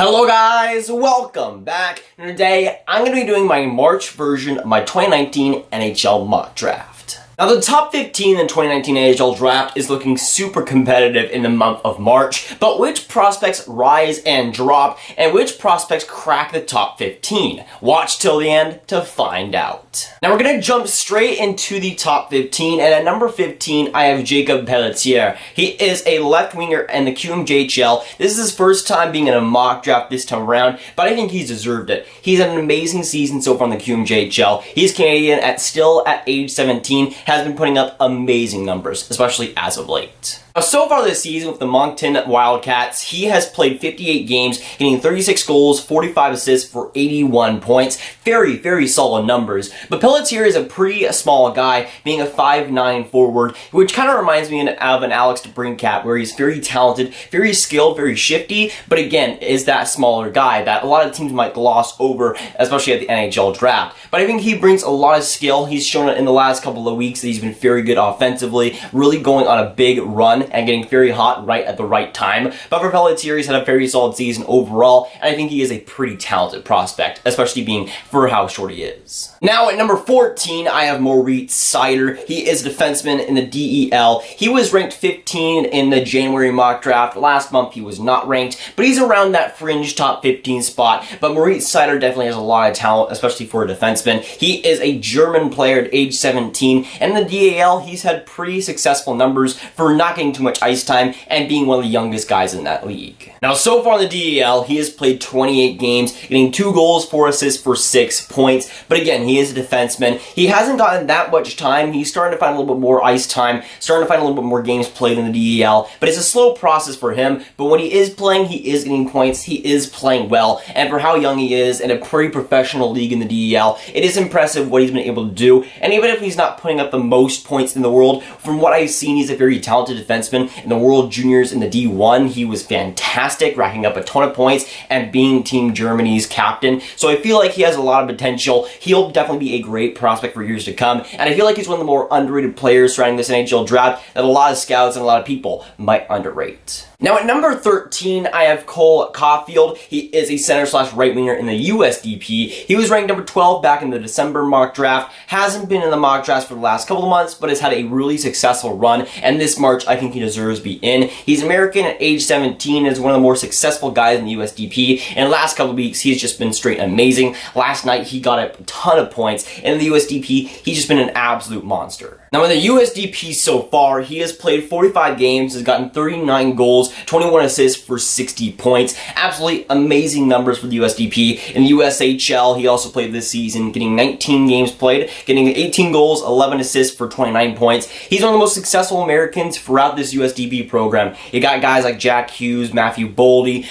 Hello guys, welcome back, and today I'm going to be doing my March version of my 2019 NHL mock draft. Now the top 15 in the 2019 NHL draft is looking super competitive in the month of March, but which prospects rise and drop, and which prospects crack the top 15? Watch till the end to find out. Now we're going to jump straight into the top 15, and at number 15 I have Jakob Pelletier. He is a left winger in the QMJHL. This is his first time being in a mock draft this time around, but I think he's deserved it. He's had an amazing season so far in the QMJHL. He's Canadian, still at age 17, has been putting up amazing numbers, especially as of late. Now, so far this season with the Moncton Wildcats, he has played 58 games, getting 36 goals, 45 assists for 81 points. Very, very solid numbers. But Pelletier is a pretty small guy, being a 5'9" forward, which kind of reminds me of an Alex DeBrincat, where he's very talented, very skilled, very shifty, but again, is that smaller guy that a lot of teams might gloss over, especially at the NHL draft. But I think he brings a lot of skill. He's shown it in the last couple of weeks that he's been very good offensively, really going on a big run and getting very hot right at the right time. But for Pelletier, he's had a very solid season overall, and I think he is a pretty talented prospect, especially being for how short he is. Now at number 14, I have Moritz Seider. He is a defenseman in the DEL. He was ranked 15 in the January mock draft. Last month he was not ranked, but he's around that fringe top 15 spot. But Moritz Seider definitely has a lot of talent, especially for a defenseman. He is a German player at age 17, and in the DEL he's had pretty successful numbers for not getting too much ice time and being one of the youngest guys in that league. Now so far in the DEL, he has played 28 games, getting 2 goals, 4 assists for 6 points. But again, he is a defenseman. He hasn't gotten that much time. He's starting to find a little bit more ice time, starting to find a little bit more games played in the DEL, but it's a slow process for him. But when he is playing, he is getting points, he is playing well, and for how young he is in a pretty professional league in the DEL, it is impressive what he's been able to do. And even if he's not putting up the most points in the world, from what I've seen, he's a very talented defenseman. In the World Juniors in the D1, he was fantastic, racking up a ton of points and being Team Germany's captain. So I feel like he has a lot of potential. He'll definitely be a great prospect for years to come, and I feel like he's one of the more underrated players surrounding this NHL draft that a lot of scouts and a lot of people might underrate. Now at number 13, I have Caufield. He is a center/right winger in the USDP. He was ranked number 12 back in the December mock draft. Hasn't been in the mock drafts for the last couple of months, but has had a really successful run, and this March I think he deserves to be in. He's American at age 17, is one of the more successful guys in the USDP, and the last couple of weeks he's just been straight amazing. Last night he got a ton of points, and in the USDP he's just been an absolute monster. Now in the USDP so far, he has played 45 games, has gotten 39 goals, 21 assists for 60 points. Absolutely amazing numbers for the USDP. In the USHL, he also played this season, getting 19 games played, getting 18 goals, 11 assists for 29 points. He's one of the most successful Americans throughout this USDP program. You got guys like Hughes, Boldy,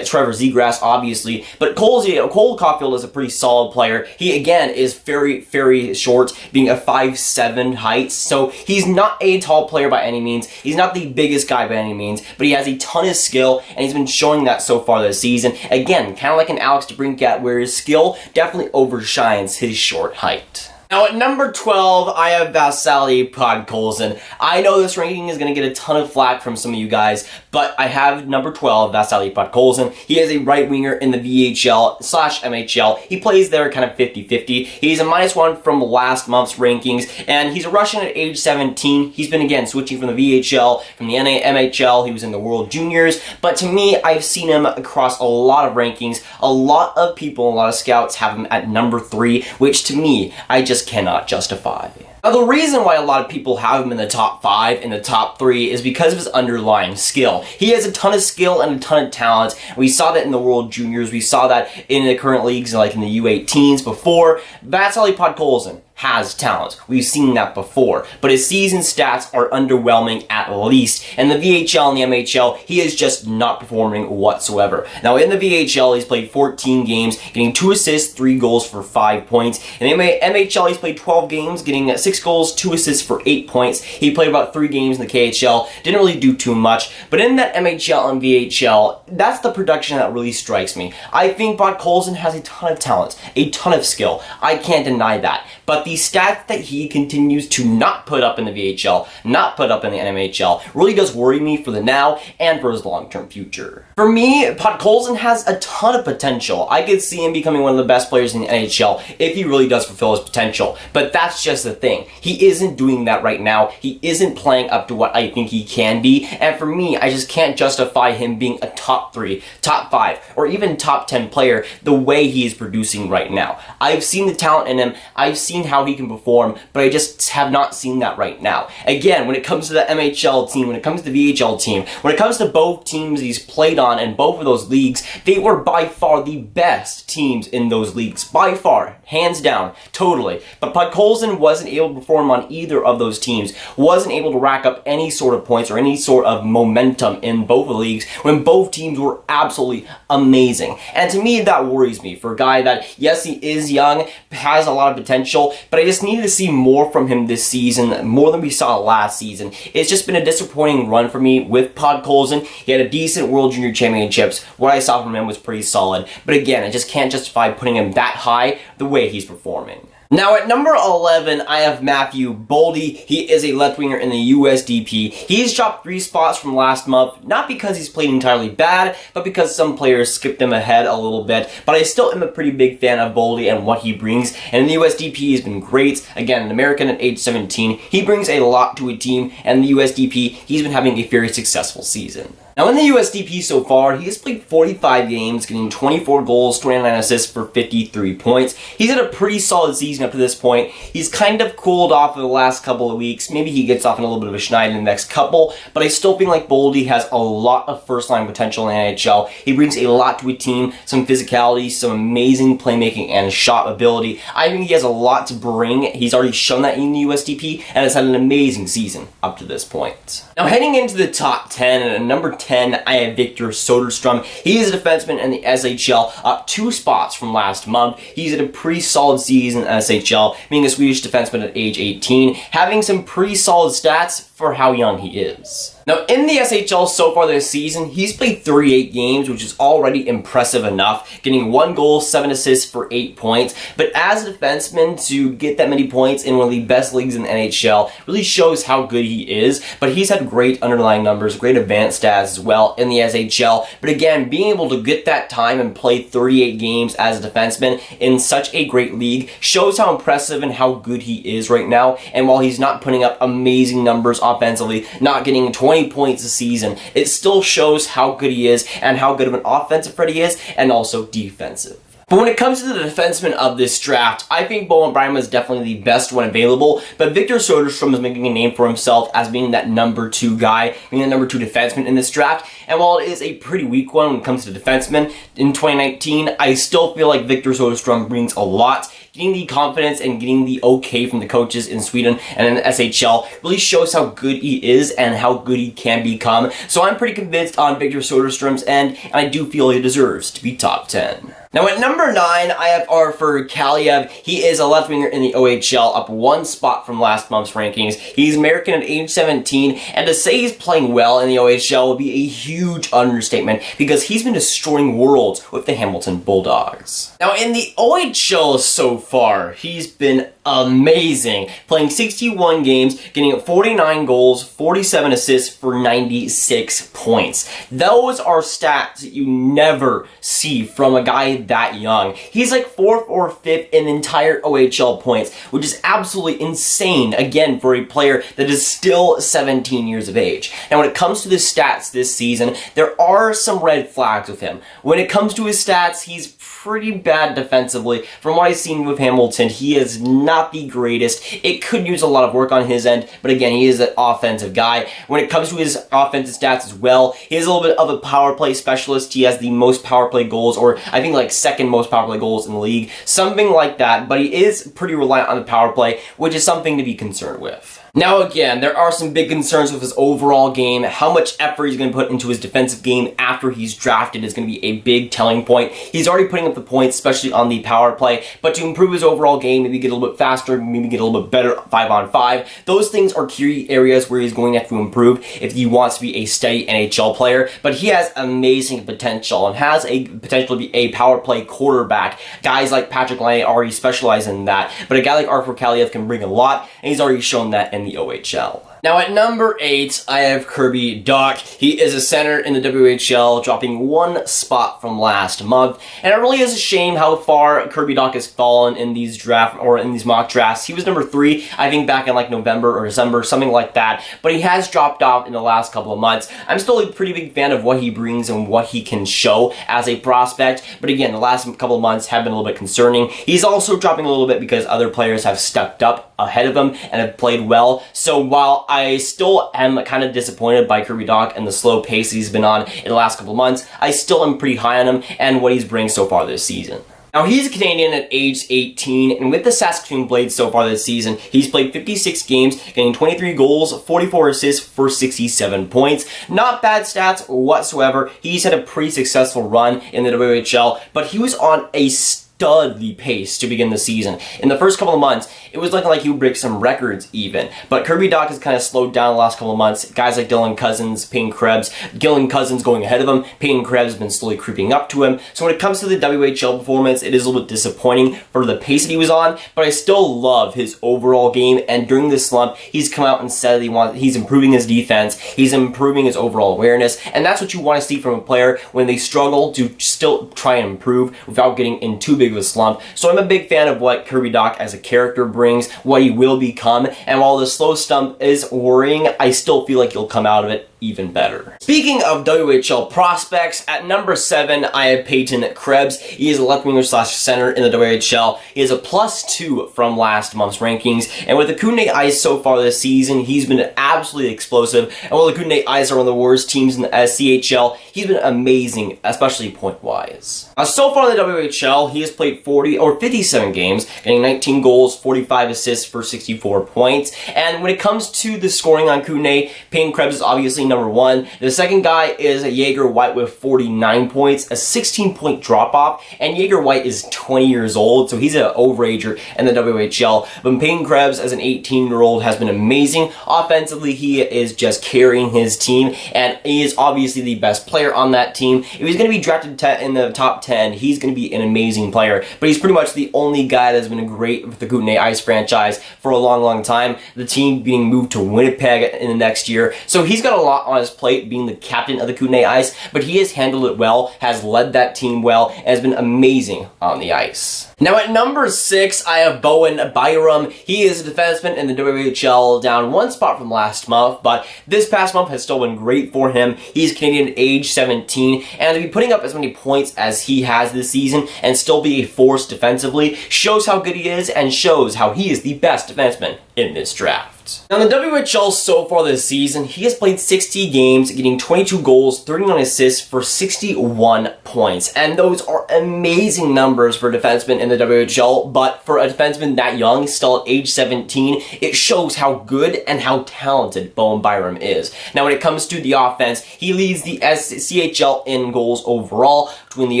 Trevor Zegras, obviously, but Cole Caufield is a pretty solid player. He, again, is very, very short, being a 5'7" height, so he's not a tall player by any means. He's not the biggest guy by any means, but he has a ton of skill, and he's been showing that so far this season. Again, kind of like an Alex DeBrincat, where his skill definitely overshines his short height. Now at number 12, I have Vasili Podkolzin. I know this ranking is going to get a ton of flack from some of you guys, but I have number 12, Vasili Podkolzin. He is a right winger in the VHL/MHL. He plays there kind of 50-50. He's a -1 from last month's rankings, and he's a Russian at age 17. He's been, again, switching from the VHL, from the MHL. He was in the World Juniors, but to me, I've seen him across a lot of rankings. A lot of people, a lot of scouts have him at number 3, which to me, I just cannot justify. Now, the reason why a lot of people have him in the top 5, in the top 3, is because of his underlying skill. He has a ton of skill and a ton of talent. We saw that in the World Juniors. We saw that in the current leagues, like in the U18s before. Vasili Podkolzin has talent. We've seen that before, but his season stats are underwhelming at least. In the VHL and the MHL, he is just not performing whatsoever. Now in the VHL, he's played 14 games, getting 2 assists, 3 goals for 5 points. In the MHL, he's played 12 games, getting 6 goals, 2 assists for 8 points. He played about 3 games in the KHL, didn't really do too much, but in that MHL and VHL, that's the production that really strikes me. I think Podkolzin has a ton of talent, a ton of skill. I can't deny that. But the stats that he continues to not put up in the VHL, not put up in the NMHL, really does worry me for the now and for his long-term future. For me, Podkolzin has a ton of potential. I could see him becoming one of the best players in the NHL if he really does fulfill his potential, but that's just the thing. He isn't doing that right now. He isn't playing up to what I think he can be, and for me, I just can't justify him being a top 3, top 5, or even top 10 player the way he is producing right now. I've seen the talent in him, I've seen how he can perform, but I just have not seen that right now. Again, when it comes to the MHL team, when it comes to the VHL team, when it comes to both teams he's played on in both of those leagues, they were by far the best teams in those leagues. By far. Hands down. Totally. But Podkolzin wasn't able to perform on either of those teams, wasn't able to rack up any sort of points or any sort of momentum in both of the leagues when both teams were absolutely amazing. And to me, that worries me for a guy that, yes, he is young, has a lot of potential, but I just needed to see more from him this season, more than we saw last season. It's just been a disappointing run for me with Podkolzin. He had a decent World Junior Championships. What I saw from him was pretty solid. But again, I just can't justify putting him that high the way he's performing. Now at number 11, I have Matthew Boldy. He is a left winger in the USDP. He's dropped 3 spots from last month, not because he's played entirely bad, but because some players skipped him ahead a little bit. But I still am a pretty big fan of Boldy and what he brings. And in the USDP, he's been great. Again, an American at age 17. He brings a lot to a team, and in the USDP, he's been having a very successful season. Now in the USDP so far, he has played 45 games, getting 24 goals, 29 assists for 53 points. He's had a pretty solid season up to this point. He's kind of cooled off for the last couple of weeks. Maybe he gets off in a little bit of a schneid in the next couple, but I still feel like Boldy has a lot of first-line potential in the NHL. He brings a lot to a team, some physicality, some amazing playmaking, and shot ability. I think he has a lot to bring. He's already shown that in the USDP, and has had an amazing season up to this point. Now heading into the top 10, and at number 10, I have Victor Soderstrom. He is a defenseman in the SHL, up 2 spots from last month. He's had a pretty solid season in SHL, being a Swedish defenseman at age 18, having some pretty solid stats for how young he is. Now, in the SHL so far this season, he's played 38 games, which is already impressive enough, getting 1 goal, 7 assists for 8 points. But as a defenseman, to get that many points in one of the best leagues in the NHL really shows how good he is. But he's had great underlying numbers, great advanced stats as well in the SHL. But again, being able to get that time and play 38 games as a defenseman in such a great league shows how impressive and how good he is right now. And while he's not putting up amazing numbers offensively, not getting 20 points a season, it still shows how good he is and how good of an offensive threat he is, and also defensive. But when it comes to the defensemen of this draft, I think Bowen Byram is definitely the best one available, but Victor Soderstrom is making a name for himself as being that number 2 guy, being the number 2 defenseman in this draft, and while it is a pretty weak one when it comes to defensemen in 2019, I still feel like Victor Soderstrom brings a lot. Getting the confidence and getting the okay from the coaches in Sweden and in the SHL really shows how good he is and how good he can become. So I'm pretty convinced on Victor Soderstrom's end, and I do feel he deserves to be top 10. Now at number 9, I have Arthur Kaliyev. He is a left winger in the OHL, up 1 spot from last month's rankings. He's American at age 17, and to say he's playing well in the OHL would be a huge understatement because he's been destroying worlds with the Hamilton Bulldogs. Now in the OHL so far, he's been amazing, playing 61 games, getting 49 goals, 47 assists for 96 points. Those are stats that you never see from a guy that young. He's like 4th or 5th in the entire OHL points, which is absolutely insane, again, for a player that is still 17 years of age. Now, when it comes to the stats this season, there are some red flags with him. When it comes to his stats, he's pretty bad defensively. From what I've seen with Hamilton, he is not the greatest. It could use a lot of work on his end, but again, he is an offensive guy. When it comes to his offensive stats as well, he is a little bit of a power play specialist. He has the most power play goals, or I think like 2nd most power play goals in the league, something like that, but he is pretty reliant on the power play, which is something to be concerned with. Now again, there are some big concerns with his overall game. How much effort he's going to put into his defensive game after he's drafted is going to be a big telling point. He's already putting up the points, especially on the power play, but to improve his overall game, maybe get a little bit faster, maybe get a little bit better 5-on-5, those things are key areas where he's going to have to improve if he wants to be a steady NHL player. But he has amazing potential and has a potential to be a power play quarterback. Guys like Patrick Laine already specialize in that, but a guy like Arthur Kaliyev can bring a lot, and he's already shown that in the OHL. Now at number 8, I have Kirby Dach. He is a center in the WHL, dropping 1 spot from last month. And it really is a shame how far Kirby Dach has fallen in these mock drafts. He was number 3, I think back in like November or December, something like that. But he has dropped off in the last couple of months. I'm still a pretty big fan of what he brings and what he can show as a prospect. But again, the last couple of months have been a little bit concerning. He's also dropping a little bit because other players have stepped up ahead of him and have played well. So while I still am kind of disappointed by Kirby Dach and the slow pace he's been on in the last couple of months, I still am pretty high on him and what he's bringing so far this season. Now, he's a Canadian at age 18, and with the Saskatoon Blades so far this season, he's played 56 games, getting 23 goals, 44 assists for 67 points. Not bad stats whatsoever. He's had a pretty successful run in the WHL, but he was on a studly pace to begin the season. In the first couple of months, it was looking like he would break some records even. But Kirby Dach has kind of slowed down the last couple of months. Guys like Cozens, Peyton Krebs, Cozens going ahead of him. Peyton Krebs has been slowly creeping up to him. So when it comes to the WHL performance, it is a little bit disappointing for the pace that he was on, but I still love his overall game. And during this slump, he's come out and said that he's improving his defense, he's improving his overall awareness, and that's what you want to see from a player when they struggle to still try and improve without getting in too big of a slump. So I'm a big fan of what Kirby Dach as a character brings, what he will become, and while the slow slump is worrying, I still feel like he'll come out of it even better. Speaking of WHL prospects, at number 7, I have Peyton Krebs. He is a left winger / center in the WHL. He is a +2 from last month's rankings, and with the Kootenay Ice so far this season, he's been absolutely explosive, and while the Kootenay Ice are one of the worst teams in the CHL, he's been amazing, especially point-wise. So far in the WHL, he has played 57 games, getting 19 goals, 45 assists for 64 points, and when it comes to the scoring on Kootenay, Peyton Krebs is obviously number 1. The second guy is Jaeger White with 49 points, a 16-point drop-off, and Jaeger White is 20 years old, so he's an overager in the WHL. But Peyton Krebs, as an 18-year-old, has been amazing. Offensively, he is just carrying his team, and he is obviously the best player on that team. If he's going to be drafted in the top 10, he's going to be an amazing player, but he's pretty much the only guy that's been great with the Kootenay Ice franchise for a long, long time. The team being moved to Winnipeg in the next year, so he's got a lot on his plate being the captain of the Kootenay Ice, but he has handled it well, has led that team well, and has been amazing on the ice. Now at number 6, I have Bowen Byram. He is a defenseman in the WHL, down 1 spot from last month, but this past month has still been great for him. He's Canadian, age 17, and to be putting up as many points as he has this season and still be a force defensively shows how good he is and shows how he is the best defenseman in this draft. Now in the WHL so far this season, he has played 60 games, getting 22 goals, 39 assists for 61 points. And those are amazing numbers for a defenseman in the WHL, but for a defenseman that young, still at age 17, it shows how good and how talented Bowen Byram is. Now when it comes to the offense, he leads the CHL in goals overall. Between the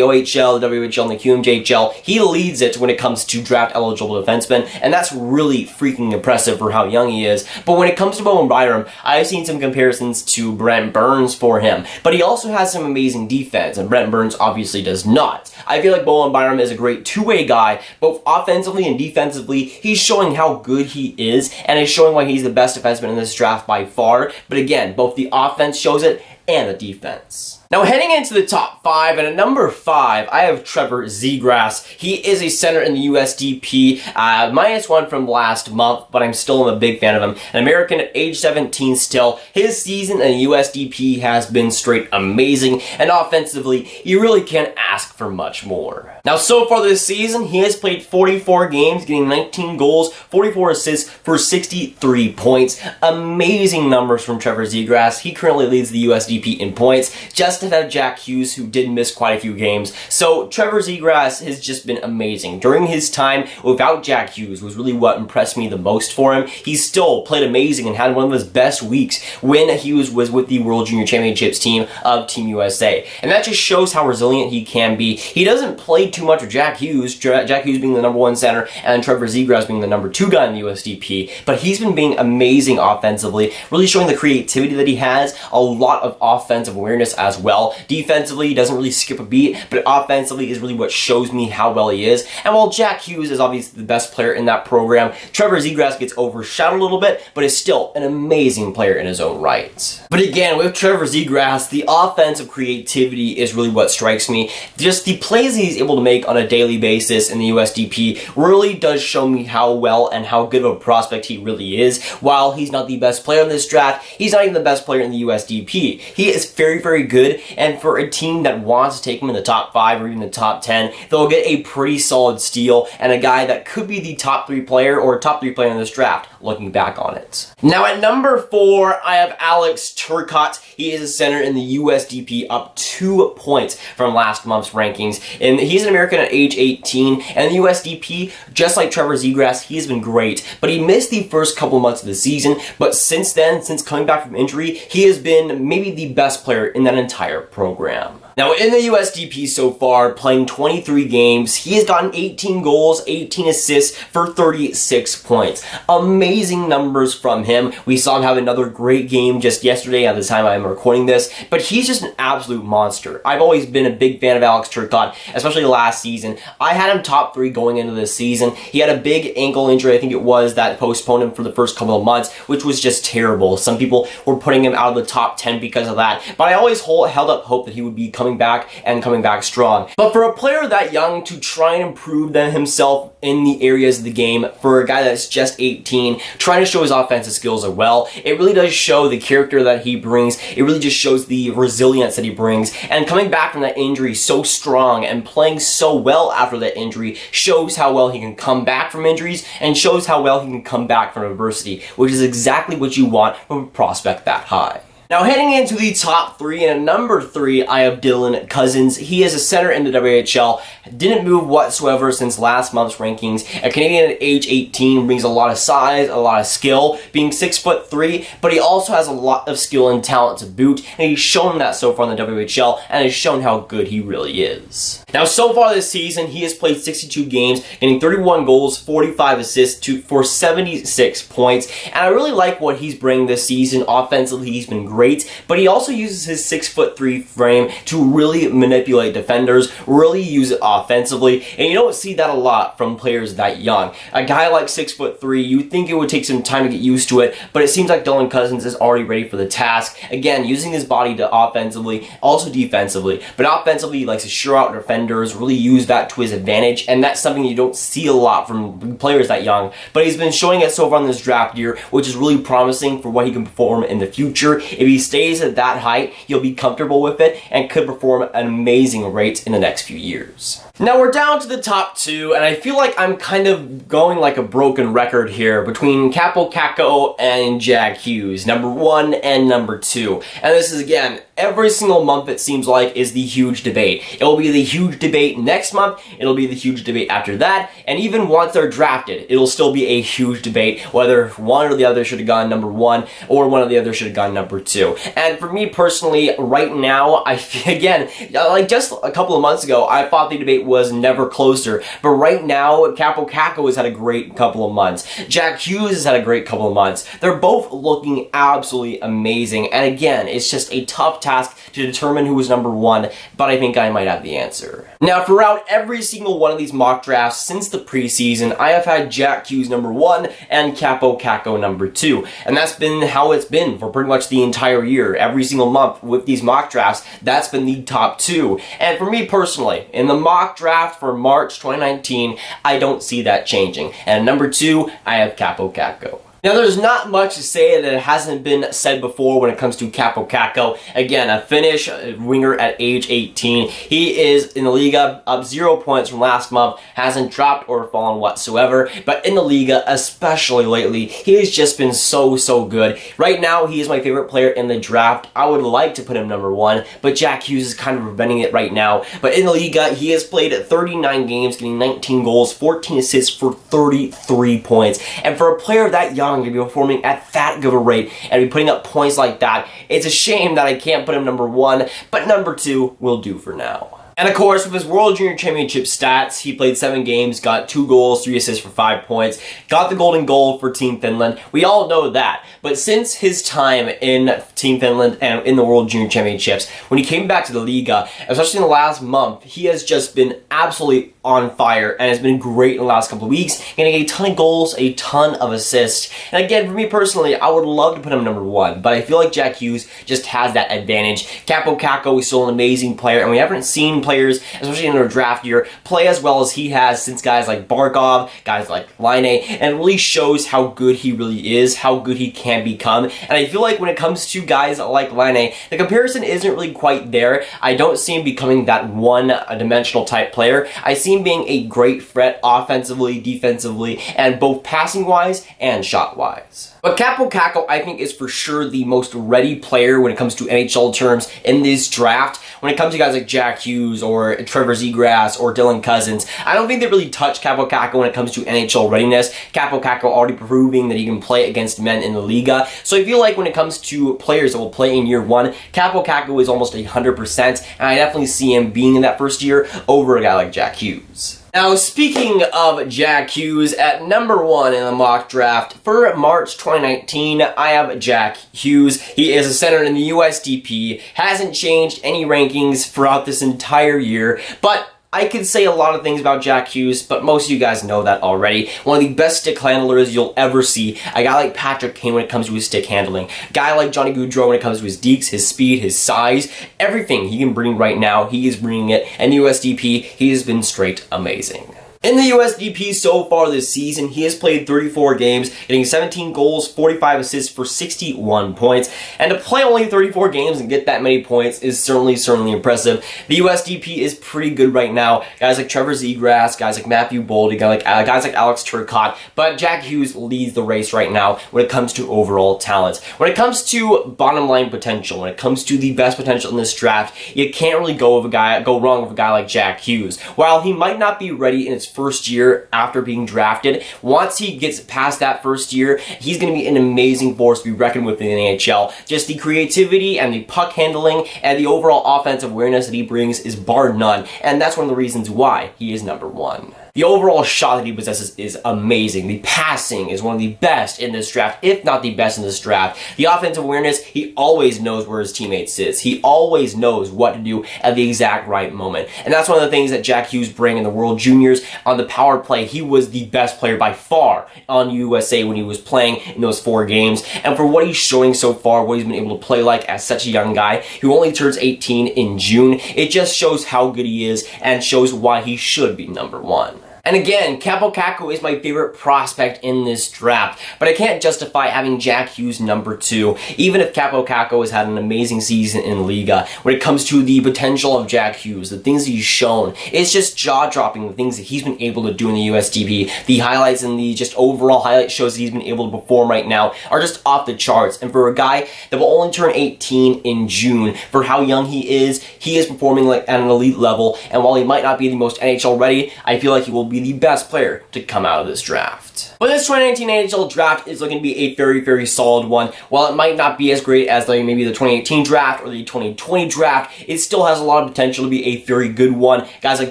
OHL, the WHL, and the QMJHL, he leads it when it comes to draft-eligible defensemen, and that's really freaking impressive for how young he is. But when it comes to Bowen Byram, I've seen some comparisons to Brent Burns for him, but he also has some amazing defense, and Brent Burns obviously does not. I feel like Bowen Byram is a great two-way guy, both offensively and defensively. He's showing how good he is, and is showing why he's the best defenseman in this draft by far. But again, both the offense shows it, and the defense. Now heading into the top 5, and at number 5, I have Trevor Zegras. He is a center in the USDP, -1 from last month, but I'm still a big fan of him. An American at age 17 still. His season in the USDP has been straight amazing, and offensively, you really can't ask for much more. Now so far this season, he has played 44 games, getting 19 goals, 44 assists for 63 points. Amazing numbers from Trevor Zegras. He currently leads the USDP in points, just just had Jack Hughes, who did miss quite a few games. So Trevor Zegras has just been amazing. During his time without Jack Hughes was really what impressed me the most for him. He still played amazing and had one of his best weeks when Hughes was with the World Junior Championships team of Team USA. And that just shows how resilient he can be. He doesn't play too much with Jack Hughes, Jack Hughes being the #1 center and Trevor Zegras being the #2 guy in the USDP, but he's been being amazing offensively, really showing the creativity that he has, a lot of offensive awareness as well. Defensively, he doesn't really skip a beat, but offensively is really what shows me how well he is. And while Jack Hughes is obviously the best player in that program, Trevor Zegras gets overshadowed a little bit, but is still an amazing player in his own right. But again, with Trevor Zegras, the offensive creativity is really what strikes me. Just the plays he's able to make on a daily basis in the USDP really does show me how well and how good of a prospect he really is. While he's not the best player in this draft, he's not even the best player in the USDP. He is very, very good, and for a team that wants to take him in the top 5 or even the top 10, they'll get a pretty solid steal and a guy that could be the top 3 player or top 3 player in this draft, looking back on it. Now at number 4, I have Alex Turcotte. He is a center in the USDP, up 2 points from last month's rankings. And he's an American at age 18, and the USDP, just like Trevor Zegras, he's been great. But he missed the first couple months of the season, but since then, since coming back from injury, he has been maybe the best player in that entire program. Now, in the USDP so far, playing 23 games, he has gotten 18 goals, 18 assists for 36 points. Amazing numbers from him. We saw him have another great game just yesterday at the time I'm recording this, but he's just an absolute monster. I've always been a big fan of Alex Turcotte, especially last season. I had him top 3 going into this season. He had a big ankle injury, I think it was, that postponed him for the first couple of months, which was just terrible. Some people were putting him out of the top 10 because of that, but I always held up hope that he would be coming back and coming back strong. But for a player that young to try and improve himself in the areas of the game, for a guy that's just 18, trying to show his offensive skills as well, it really does show the character that he brings. It really just shows the resilience that he brings. And coming back from that injury so strong and playing so well after that injury shows how well he can come back from injuries and shows how well he can come back from adversity, which is exactly what you want from a prospect that high. Now heading into the top 3, and at number 3, I have Dylan Cozens. He is a center in the WHL, didn't move whatsoever since last month's rankings. A Canadian at age 18, brings a lot of size, a lot of skill, being 6'3", but he also has a lot of skill and talent to boot, and he's shown that so far in the WHL, and has shown how good he really is. Now so far this season, he has played 62 games, getting 31 goals, 45 assists for 76 points, and I really like what he's bringing this season. Offensively, he's been great, but he also uses his 6'3" frame to really manipulate defenders, really use it offensively, and you don't see that a lot from players that young. A guy like 6'3", you'd think it would take some time to get used to it, but it seems like Dylan Cozens is already ready for the task. Again, using his body to offensively, also defensively, but offensively, he likes to sure out defenders, really use that to his advantage, and that's something you don't see a lot from players that young, but he's been showing it so far in this draft year, which is really promising for what he can perform in the future. If he stays at that height, he'll be comfortable with it and could perform at an amazing rate in the next few years. Now we're down to the top 2, and I feel like I'm kind of going like a broken record here between Kaapo Kakko and Jack Hughes, number 1 and number 2. And this is, again, every single month it seems like is the huge debate. It will be the huge debate next month, it'll be the huge debate after that, and even once they're drafted, it'll still be a huge debate whether one or the other should have gone number 1 or one or the other should have gone number 2. And for me personally, right now, again, like just a couple of months ago, I thought the debate was never closer, but right now, Kaapo Kakko has had a great couple of months. Jack Hughes has had a great couple of months. They're both looking absolutely amazing, and again, it's just a tough task to determine who is number 1, but I think I might have the answer. Now, throughout every single one of these mock drafts since the preseason, I have had Jack Hughes number 1 and Kaapo Kakko number 2, and that's been how it's been for pretty much the entire year. Every single month with these mock drafts, that's been the top 2. And for me personally, in the mock draft for March 2019, I don't see that changing. And number 2, I have Kaapo Kakko. Now, there's not much to say that hasn't been said before when it comes to Kaapo Kakko. Again, a Finnish winger at age 18. He is in the Liga, up 0 points from last month, hasn't dropped or fallen whatsoever. But in the Liga, especially lately, he has just been so good. Right now, he is my favorite player in the draft. I would like to put him number 1, but Jack Hughes is kind of preventing it right now. But in the Liga, he has played 39 games, getting 19 goals, 14 assists for 33 points. And for a player that young to be performing at that good of a rate and be putting up points like that, it's a shame that I can't put him number 1, but number 2 will do for now. And of course, with his World Junior Championship stats, he played 7 games, got 2 goals, 3 assists for 5 points, got the golden goal for Team Finland. We all know that. But since his time in Team Finland and in the World Junior Championships, when he came back to the Liga, especially in the last month, he has just been absolutely on fire and has been great in the last couple of weeks, getting a ton of goals, a ton of assists. And again, for me personally, I would love to put him number 1, but I feel like Jack Hughes just has that advantage. Kaapo Kakko is still an amazing player, and we haven't seen players, especially in their draft year, play as well as he has since guys like Barkov, guys like Wylie, and it really shows how good he really is, how good he can become. And I feel like when it comes to guys like Wylie, the comparison isn't really quite there. I don't see him becoming that one-dimensional type player. I see him being a great threat offensively, defensively, and both passing-wise and shot-wise. But Kaapo Kakko, I think, is for sure the most ready player when it comes to NHL terms in this draft. When it comes to guys like Jack Hughes or Trevor Zegras or Cozens, I don't think they really touch Kaapo Kakko when it comes to NHL readiness. Kaapo Kakko already proving that he can play against men in the Liga. So I feel like when it comes to players that will play in year 1, Kaapo Kakko is almost 100%, and I definitely see him being in that first year over a guy like Jack Hughes. Now, speaking of Jack Hughes, at number 1 in the mock draft for March 2019, I have Jack Hughes. He is a center in the USDP, hasn't changed any rankings throughout this entire year, but I could say a lot of things about Jack Hughes, but most of you guys know that already. One of the best stick handlers you'll ever see. A guy like Patrick Kane when it comes to his stick handling. A guy like Johnny Gaudreau when it comes to his dekes, his speed, his size. Everything he can bring right now, he is bringing it. And the USDP, he has been straight amazing. In the USDP so far this season, he has played 34 games, getting 17 goals, 45 assists for 61 points. And to play only 34 games and get that many points is certainly impressive. The USDP is pretty good right now. Guys like Trevor Zegras, guys like Matthew Boldy, guys like Alex Turcotte. But Jack Hughes leads the race right now when it comes to overall talent. When it comes to bottom line potential, when it comes to the best potential in this draft, you can't really go wrong with a guy like Jack Hughes. While he might not be ready in his first year after being drafted, once he gets past that first year, he's going to be an amazing force to be reckoned with in the NHL. Just the creativity and the puck handling and the overall offensive awareness that he brings is bar none, and that's one of the reasons why he is number 1. The overall shot that he possesses is amazing. The passing is one of the best in this draft, if not the best in this draft. The offensive awareness, he always knows where his teammates is. He always knows what to do at the exact right moment. And that's one of the things that Jack Hughes bring in the World Juniors. On the power play, he was the best player by far on USA when he was playing in those 4 games. And for what he's showing so far, what he's been able to play like as such a young guy who only turns 18 in June, it just shows how good he is and shows why he should be number 1. And again, Kaapo Kakko is my favorite prospect in this draft, but I can't justify having Jack Hughes number 2, even if Kaapo Kakko has had an amazing season in Liga. When it comes to the potential of Jack Hughes, the things that he's shown, it's just jaw-dropping, the things that he's been able to do in the USDP. The highlights and the just overall highlight shows that he's been able to perform right now are just off the charts. And for a guy that will only turn 18 in June, for how young he is performing like at an elite level, and while he might not be the most NHL ready, I feel like he will be the best player to come out of this draft. But this 2019 NHL draft is looking to be a very solid one. While it might not be as great as maybe the 2018 draft or the 2020 draft, it still has a lot of potential to be a very good one. Guys like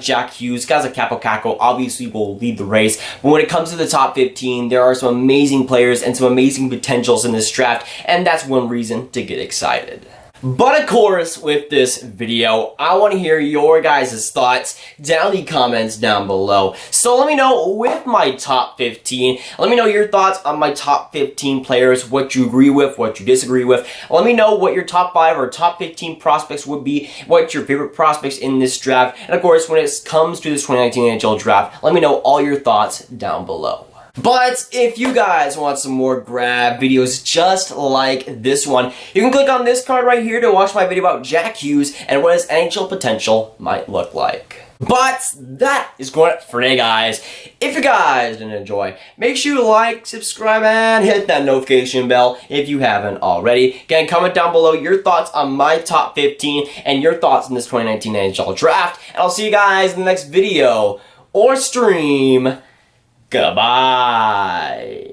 Jack Hughes, guys like Kaapo Kakko obviously will lead the race. But when it comes to the top 15, there are some amazing players and some amazing potentials in this draft, and that's one reason to get excited. But of course, with this video, I want to hear your guys' thoughts down in the comments down below. So let me know with my top 15. Let me know your thoughts on my top 15 players, what you agree with, what you disagree with. Let me know what your top 5 or top 15 prospects would be, what your favorite prospects in this draft. And of course, when it comes to this 2019 NHL draft, let me know all your thoughts down below. But if you guys want some more Grav videos just like this one, you can click on this card right here to watch my video about Jack Hughes and what his NHL potential might look like. But that is going for today, guys. If you guys did enjoy, make sure you like, subscribe, and hit that notification bell if you haven't already. Again, comment down below your thoughts on my top 15 and your thoughts on this 2019 NHL draft. And I'll see you guys in the next video or stream. Goodbye.